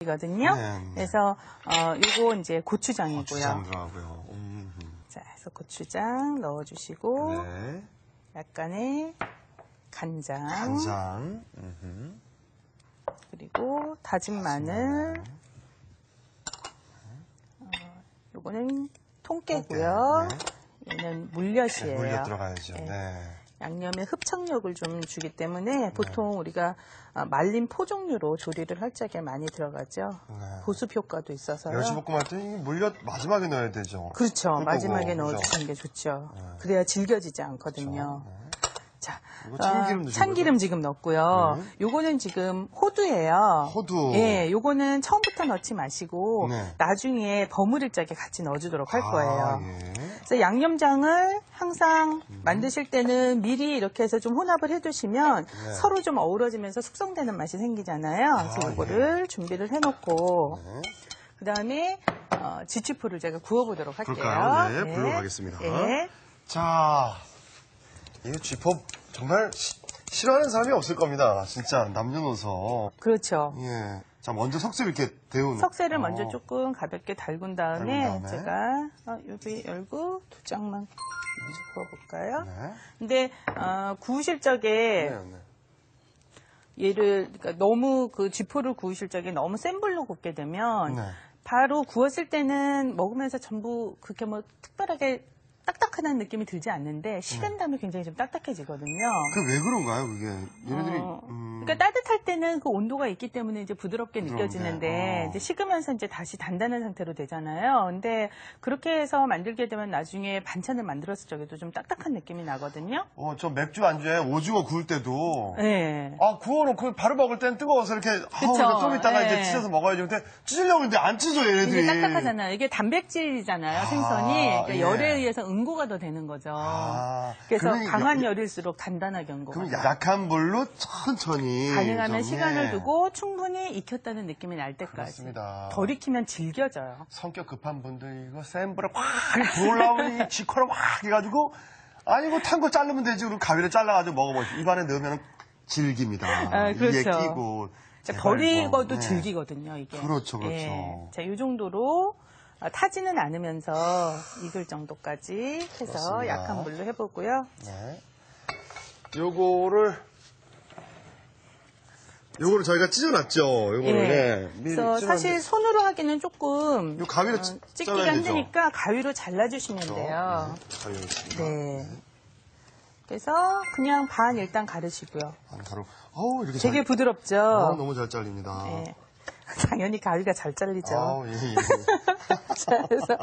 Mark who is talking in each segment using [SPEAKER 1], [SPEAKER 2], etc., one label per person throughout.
[SPEAKER 1] 이거든요.
[SPEAKER 2] 네.
[SPEAKER 1] 그래서 요거 이제 고추장이고요.
[SPEAKER 2] 고추장 들어가고요.
[SPEAKER 1] 자, 그래서 고추장 넣어주시고
[SPEAKER 2] 네.
[SPEAKER 1] 약간의 간장,
[SPEAKER 2] 간장.
[SPEAKER 1] 그리고 다진 마늘. 요거는 통깨고요.
[SPEAKER 2] 네.
[SPEAKER 1] 얘는 물엿이에요.
[SPEAKER 2] 물엿 들어가야죠.
[SPEAKER 1] 네.
[SPEAKER 2] 네.
[SPEAKER 1] 양념에 흡착력을 좀 주기 때문에 보통 우리가 말린 포 종류로 조리를 할 적에 많이 들어가죠.
[SPEAKER 2] 네.
[SPEAKER 1] 보습 효과도 있어서요.
[SPEAKER 2] 멸치볶음할 때 이 물엿 마지막에 넣어야 되죠.
[SPEAKER 1] 그렇죠.
[SPEAKER 2] 그리고
[SPEAKER 1] 마지막에
[SPEAKER 2] 그죠?
[SPEAKER 1] 넣어주시는 게 좋죠. 그래야 질겨지지 않거든요.
[SPEAKER 2] 그렇죠.
[SPEAKER 1] 자,
[SPEAKER 2] 이거 참기름 넣으신
[SPEAKER 1] 참기름
[SPEAKER 2] 거죠?
[SPEAKER 1] 지금 넣었고요.
[SPEAKER 2] 네.
[SPEAKER 1] 요거는 지금 호두예요.
[SPEAKER 2] 호두.
[SPEAKER 1] 예, 요거는 처음부터 넣지 마시고
[SPEAKER 2] 네.
[SPEAKER 1] 나중에 버무릴 적에 같이 넣어주도록 할 거예요.
[SPEAKER 2] 예.
[SPEAKER 1] 그래서 양념장을 항상 만드실 때는 미리 이렇게 해서 좀 혼합을 해두시면
[SPEAKER 2] 네.
[SPEAKER 1] 서로 좀 어우러지면서 숙성되는 맛이 생기잖아요. 그래서 요거를 준비를 해놓고
[SPEAKER 2] 네.
[SPEAKER 1] 그 다음에 지치포를 제가 구워보도록 할게요.
[SPEAKER 2] 그럴까요? 네, 불러 가겠습니다.
[SPEAKER 1] 네.
[SPEAKER 2] 자, 이 쥐포 정말 싫어하는 사람이 없을 겁니다. 진짜 남녀노소.
[SPEAKER 1] 그렇죠.
[SPEAKER 2] 예. 자, 먼저 석쇠를 이렇게 데우는.
[SPEAKER 1] 석쇠를 먼저 조금 가볍게 달군 다음에,
[SPEAKER 2] 달군 다음에.
[SPEAKER 1] 제가 여기 열고 두 장만 구워볼까요?
[SPEAKER 2] 네.
[SPEAKER 1] 근데 구우실 적에
[SPEAKER 2] 네, 네.
[SPEAKER 1] 얘를 그러니까 너무 그 쥐포를 구우실 적에 너무 센 불로 굽게 되면
[SPEAKER 2] 네.
[SPEAKER 1] 바로 구웠을 때는 먹으면서 전부 그렇게 뭐 특별하게 딱딱하다는 느낌이 들지 않는데 식은 다음에 굉장히 좀 딱딱해지거든요.
[SPEAKER 2] 그 왜 그런가요, 그게? 얘네들이.
[SPEAKER 1] 그러니까 따뜻할 때는 그 온도가 있기 때문에 이제 부드럽게
[SPEAKER 2] 부드러운데,
[SPEAKER 1] 느껴지는데 이제 식으면서 이제 다시 단단한 상태로 되잖아요. 근데 그렇게 해서 만들게 되면 나중에 반찬을 만들었을 적에도 좀 딱딱한 느낌이 나거든요.
[SPEAKER 2] 저 맥주 안주에 오징어 구울 때도.
[SPEAKER 1] 네.
[SPEAKER 2] 구워놓고 바로 먹을 땐 뜨거워서 이렇게, 좀 이따가
[SPEAKER 1] 네.
[SPEAKER 2] 이제 찢어서 먹어야지. 근데 찢으려고 했는데 안 찢어요, 얘네들이.
[SPEAKER 1] 이게 딱딱하잖아요. 이게 단백질이잖아요, 생선이. 그러니까
[SPEAKER 2] 예.
[SPEAKER 1] 열에 의해서 응고가 더 되는 거죠. 그래서
[SPEAKER 2] 그러면
[SPEAKER 1] 강한 열일수록 단단하게 응고가
[SPEAKER 2] 그럼
[SPEAKER 1] 돼요.
[SPEAKER 2] 약한 불로 천천히.
[SPEAKER 1] 가능하면
[SPEAKER 2] 좀,
[SPEAKER 1] 시간을
[SPEAKER 2] 예.
[SPEAKER 1] 두고 충분히 익혔다는 느낌이 날 때까지.
[SPEAKER 2] 그렇습니다.
[SPEAKER 1] 덜 익히면 질겨져요.
[SPEAKER 2] 성격 급한 분들 이거 센 불에 확 불나오면 이 쥐코를 확 해가지고 아니 뭐 탄 거 자르면 되지. 그리고 가위로 잘라가지고 먹어보죠. 입안에 넣으면 질깁니다.
[SPEAKER 1] 그렇죠.
[SPEAKER 2] 이에 끼고.
[SPEAKER 1] 덜 익어도
[SPEAKER 2] 네.
[SPEAKER 1] 질기거든요, 이게.
[SPEAKER 2] 그렇죠, 그렇죠.
[SPEAKER 1] 예. 자, 이 정도로 타지는 않으면서 익을 정도까지 해서
[SPEAKER 2] 그렇습니다.
[SPEAKER 1] 약한 불로 해보고요.
[SPEAKER 2] 네. 요거를 저희가 찢어놨죠. 요거를.
[SPEAKER 1] 예.
[SPEAKER 2] 네. 미리
[SPEAKER 1] 그래서
[SPEAKER 2] 찢어놨는데
[SPEAKER 1] 사실 손으로 하기는 조금
[SPEAKER 2] 요 가위로
[SPEAKER 1] 찍기가
[SPEAKER 2] 잘라야 되죠?
[SPEAKER 1] 힘드니까 가위로 잘라주시면 돼요.
[SPEAKER 2] 잘려있습니다.
[SPEAKER 1] 네. 그래서 그냥 반 일단 가르시고요.
[SPEAKER 2] 바로 이렇게
[SPEAKER 1] 되게 부드럽죠?
[SPEAKER 2] 너무 잘 잘립니다.
[SPEAKER 1] 네. 당연히 가위가 잘 잘리죠.
[SPEAKER 2] 예.
[SPEAKER 1] 자, 그래서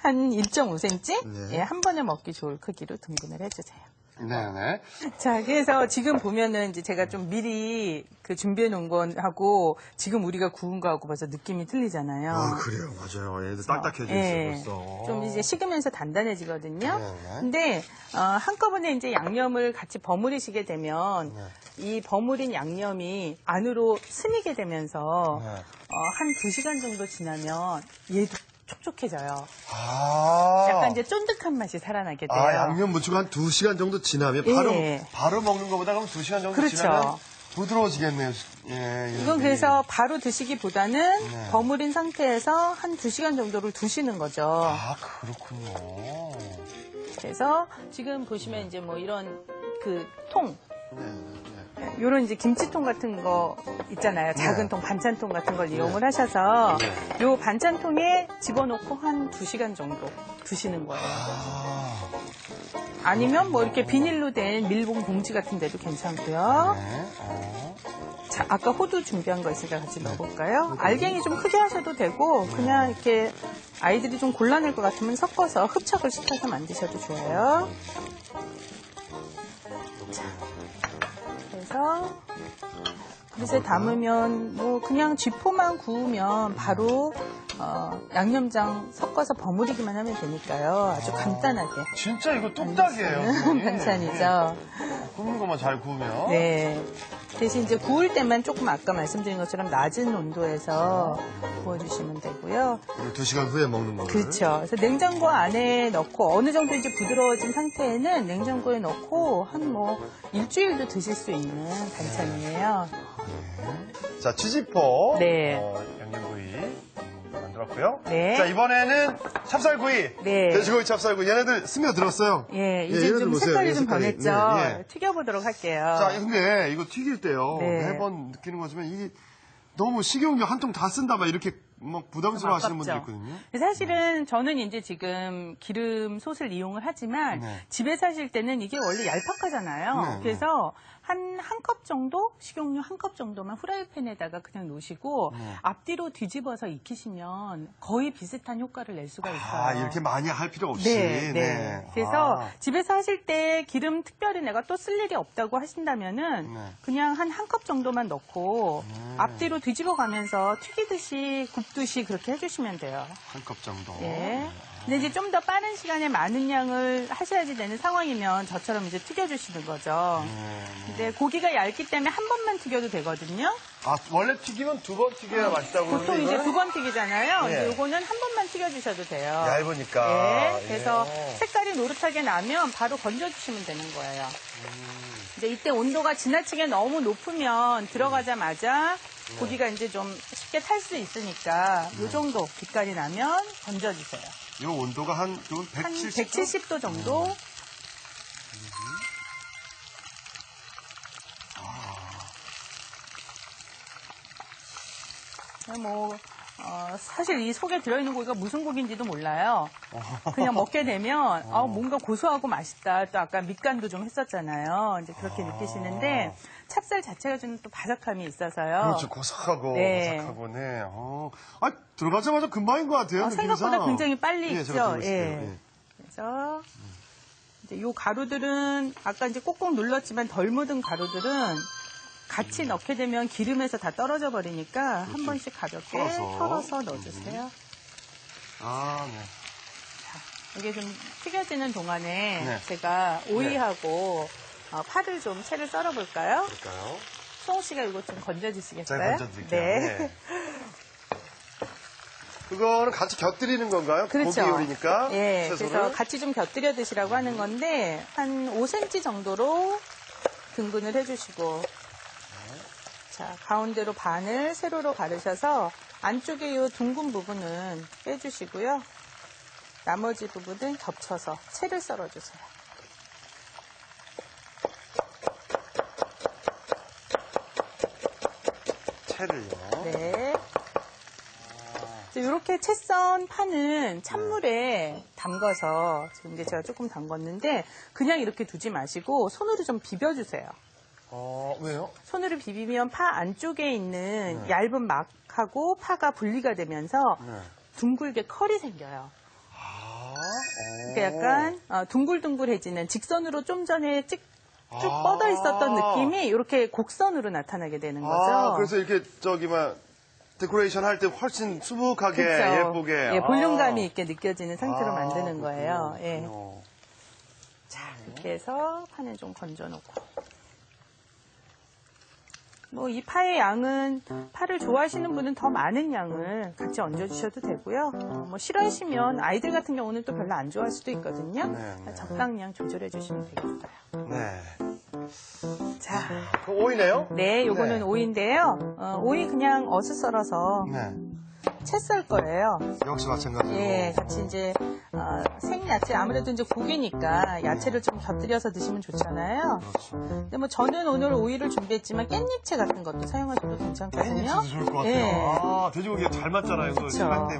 [SPEAKER 1] 한 1.5cm?
[SPEAKER 2] 네.
[SPEAKER 1] 예, 한 번에 먹기 좋을 크기로 등분을 해주세요.
[SPEAKER 2] 네네.
[SPEAKER 1] 자, 그래서 지금 보면은 이제 제가 좀 미리 그 준비해 놓은 건하고 지금 우리가 구운 거하고 벌써 느낌이 틀리잖아요.
[SPEAKER 2] 그래요. 맞아요. 얘들 딱딱해져
[SPEAKER 1] 예,
[SPEAKER 2] 있어 벌써.
[SPEAKER 1] 좀 이제 식으면서 단단해지거든요.
[SPEAKER 2] 네.
[SPEAKER 1] 근데 한꺼번에 이제 양념을 같이 버무리시게 되면
[SPEAKER 2] 네.
[SPEAKER 1] 이 버무린 양념이 안으로 스미게 되면서
[SPEAKER 2] 네.
[SPEAKER 1] 한 2시간 정도 지나면 얘도 촉촉해져요.
[SPEAKER 2] 아.
[SPEAKER 1] 약간 이제 쫀득한 맛이 살아나게 돼요.
[SPEAKER 2] 양념 무치고 한 2시간 정도 지나면
[SPEAKER 1] 예.
[SPEAKER 2] 바로 먹는 것보다 그럼 2시간 정도
[SPEAKER 1] 그렇죠.
[SPEAKER 2] 지나면 부드러워지겠네요. 예,
[SPEAKER 1] 이건 그래서 바로 드시기보다는
[SPEAKER 2] 네.
[SPEAKER 1] 버무린 상태에서 한 2시간 정도를 두시는 거죠.
[SPEAKER 2] 그렇군요.
[SPEAKER 1] 그래서 지금 보시면 이제 뭐 이런 그 통,
[SPEAKER 2] 네.
[SPEAKER 1] 요런 이제 김치통 같은 거 있잖아요. 작은
[SPEAKER 2] 네.
[SPEAKER 1] 통, 반찬통 같은 걸 이용을 하셔서 요 반찬통에 집어넣고 한 2시간 정도 두시는 거예요. 아니면 뭐 이렇게 비닐로 된 밀봉 봉지 같은 데도 괜찮고요.
[SPEAKER 2] 네.
[SPEAKER 1] 자, 아까 호두 준비한 거 있으니까 같이 넣어볼까요? 알갱이 좀 크게 하셔도 되고 그냥 이렇게 아이들이 좀 곤란할 것 같으면 섞어서 흡착을 시켜서 만드셔도 좋아요. 자, 그래서 그릇에 담으면 뭐 그냥 쥐포만 구우면 바로 양념장 섞어서 버무리기만 하면 되니까요. 아주 간단하게.
[SPEAKER 2] 진짜 이거 뚝딱이에요.
[SPEAKER 1] 반찬이죠.
[SPEAKER 2] 굽는 것만 잘 구우면.
[SPEAKER 1] 네. 대신 이제 구울 때만 조금 아까 말씀드린 것처럼 낮은 온도에서 구워주시면 되고요.
[SPEAKER 2] 그리고 2시간 후에 먹는 거예요.
[SPEAKER 1] 그렇죠. 그래서 냉장고 안에 넣고 어느 정도 이제 부드러워진 상태에는 냉장고에 넣고 한 일주일도 드실 수 있는 반찬이에요.
[SPEAKER 2] 자, 쥐지포.
[SPEAKER 1] 네.
[SPEAKER 2] 양념구이 만들었고요.
[SPEAKER 1] 네.
[SPEAKER 2] 자, 이번에는 찹쌀구이.
[SPEAKER 1] 네.
[SPEAKER 2] 돼지고기 찹쌀구이. 얘네들 스며들었어요.
[SPEAKER 1] 예, 이제
[SPEAKER 2] 얘네들
[SPEAKER 1] 좀
[SPEAKER 2] 보세요.
[SPEAKER 1] 색깔이 좀
[SPEAKER 2] 색깔이.
[SPEAKER 1] 변했죠.
[SPEAKER 2] 네, 예.
[SPEAKER 1] 튀겨보도록 할게요.
[SPEAKER 2] 자, 근데 이거 튀길 때요.
[SPEAKER 1] 네.
[SPEAKER 2] 매번 느끼는 거지만 이게 너무 식용유 한 통 다 쓴다 막 이렇게 막 부담스러워 하시는 분들
[SPEAKER 1] 아깝죠.
[SPEAKER 2] 있거든요.
[SPEAKER 1] 사실은 저는 이제 지금 기름 솥을 이용을 하지만
[SPEAKER 2] 네.
[SPEAKER 1] 집에서 하실 때는 이게 원래 얄팍하잖아요.
[SPEAKER 2] 네,
[SPEAKER 1] 그래서 한 컵 정도, 식용유 한 컵 정도만 후라이팬에다가 그냥 놓으시고
[SPEAKER 2] 네.
[SPEAKER 1] 앞뒤로 뒤집어서 익히시면 거의 비슷한 효과를 낼 수가 있어요.
[SPEAKER 2] 아, 이렇게 많이 할 필요 없이.
[SPEAKER 1] 네, 네. 그래서
[SPEAKER 2] 아,
[SPEAKER 1] 집에서 하실 때 기름 특별히 내가 또 쓸 일이 없다고 하신다면은
[SPEAKER 2] 네.
[SPEAKER 1] 그냥 한 컵 정도만 넣고 앞뒤로 뒤집어 가면서 튀기듯이 굽듯이 그렇게 해주시면 돼요.
[SPEAKER 2] 한 컵 정도.
[SPEAKER 1] 예. 근데 이제 좀 더 빠른 시간에 많은 양을 하셔야지 되는 상황이면 저처럼 이제 튀겨주시는 거죠. 근데 고기가 얇기 때문에 한 번만 튀겨도 되거든요.
[SPEAKER 2] 아, 원래 튀기면 2번 튀겨야 맛있다고
[SPEAKER 1] 보통
[SPEAKER 2] 그러는데
[SPEAKER 1] 이제
[SPEAKER 2] 이거는
[SPEAKER 1] 2번 튀기잖아요.
[SPEAKER 2] 예.
[SPEAKER 1] 근데 이거는 한 번만 튀겨주셔도 돼요.
[SPEAKER 2] 얇으니까.
[SPEAKER 1] 예. 그래서
[SPEAKER 2] 예.
[SPEAKER 1] 색깔이 노릇하게 나면 바로 건져주시면 되는 거예요. 이제 이때 온도가 지나치게 너무 높으면 들어가자마자 고기가 이제 좀 쉽게 탈 수 있으니까 이 정도 빛깔이 나면 건져주세요.
[SPEAKER 2] 이 온도가 한
[SPEAKER 1] 한
[SPEAKER 2] 170도?
[SPEAKER 1] 170도 정도. 사실 이 속에 들어있는 고기가 무슨 고기인지도 몰라요. 그냥 먹게 되면 뭔가 고소하고 맛있다. 또 아까 밑간도 좀 했었잖아요. 이제 그렇게 느끼시는데 찹쌀 자체가 좀 또 바삭함이 있어서요.
[SPEAKER 2] 그렇죠. 고소하고,
[SPEAKER 1] 네.
[SPEAKER 2] 바삭하고, 네. 들어가자마자 금방인 것 같아요.
[SPEAKER 1] 생각보다
[SPEAKER 2] 느낌상.
[SPEAKER 1] 굉장히 빨리
[SPEAKER 2] 예,
[SPEAKER 1] 익죠.
[SPEAKER 2] 제가 들고
[SPEAKER 1] 예.
[SPEAKER 2] 있을게요. 예.
[SPEAKER 1] 그래서 이제 요 가루들은 아까 이제 꼭꼭 눌렀지만 덜 묻은 가루들은 같이 넣게 되면 기름에서 다 떨어져 버리니까 한 번씩 가볍게 털어서 넣어주세요.
[SPEAKER 2] 아, 네.
[SPEAKER 1] 이게 좀 튀겨지는 동안에
[SPEAKER 2] 네.
[SPEAKER 1] 제가 오이하고 파를 좀 채를 썰어 볼까요?
[SPEAKER 2] 그럴까요?
[SPEAKER 1] 송우 씨가 이거 좀 건져주시겠어요?
[SPEAKER 2] 제가 건져드릴게요.
[SPEAKER 1] 네.
[SPEAKER 2] 그거는 같이 곁들이는 건가요?
[SPEAKER 1] 그렇죠.
[SPEAKER 2] 고기 요리니까.
[SPEAKER 1] 예,
[SPEAKER 2] 채소를.
[SPEAKER 1] 그래서 같이 좀 곁들여 드시라고 하는 건데 한 5cm 정도로 등분을 해주시고 자 가운데로 반을 세로로 가르셔서 안쪽에 이 둥근 부분은 빼주시고요. 나머지 부분은 겹쳐서 채를 썰어주세요.
[SPEAKER 2] 채를요.
[SPEAKER 1] 네. 이렇게 채 썬 파는 찬물에 담가서 지금 이제 제가 조금 담궜는데 그냥 이렇게 두지 마시고 손으로 좀 비벼주세요.
[SPEAKER 2] 왜요?
[SPEAKER 1] 손으로 비비면 파 안쪽에 있는 얇은 막하고 파가 분리가 되면서 둥글게 컬이 생겨요. 그러니까 약간 둥글둥글해지는 직선으로 좀 전에 쭉 뻗어 있었던 느낌이 이렇게 곡선으로 나타나게 되는 거죠.
[SPEAKER 2] 그래서 이렇게 데코레이션 할 때 훨씬 수북하게
[SPEAKER 1] 그렇죠.
[SPEAKER 2] 예쁘게.
[SPEAKER 1] 예, 볼륨감이 있게 느껴지는 상태로 만드는
[SPEAKER 2] 그렇군요.
[SPEAKER 1] 거예요. 예.
[SPEAKER 2] 그렇군요.
[SPEAKER 1] 자, 이렇게 해서 파는 좀 건져놓고. 이 파의 양은 파를 좋아하시는 분은 더 많은 양을 같이 얹어주셔도 되고요. 싫어하시면 아이들 같은 경우는 또 별로 안 좋아할 수도 있거든요.
[SPEAKER 2] 네.
[SPEAKER 1] 적당량 조절해 주시면 되겠어요.
[SPEAKER 2] 네.
[SPEAKER 1] 자,
[SPEAKER 2] 그 오이네요?
[SPEAKER 1] 네, 요거는
[SPEAKER 2] 네.
[SPEAKER 1] 오이인데요. 오이 그냥 어슷 썰어서
[SPEAKER 2] 네.
[SPEAKER 1] 채 썰 거예요.
[SPEAKER 2] 역시 마찬가지로.
[SPEAKER 1] 예, 같이 이제 생야채 아무래도 이제 고기니까 야채를 좀 곁들여서 드시면 좋잖아요.
[SPEAKER 2] 그렇죠.
[SPEAKER 1] 근데 저는 오늘 오이를 준비했지만 깻잎채 같은 것도 사용하셔도 괜찮거든요.
[SPEAKER 2] 깻잎도 좋을 것 같아요.
[SPEAKER 1] 예.
[SPEAKER 2] 돼지고기가 잘 맞잖아요. 또
[SPEAKER 1] 그쵸.
[SPEAKER 2] 시간 때문에.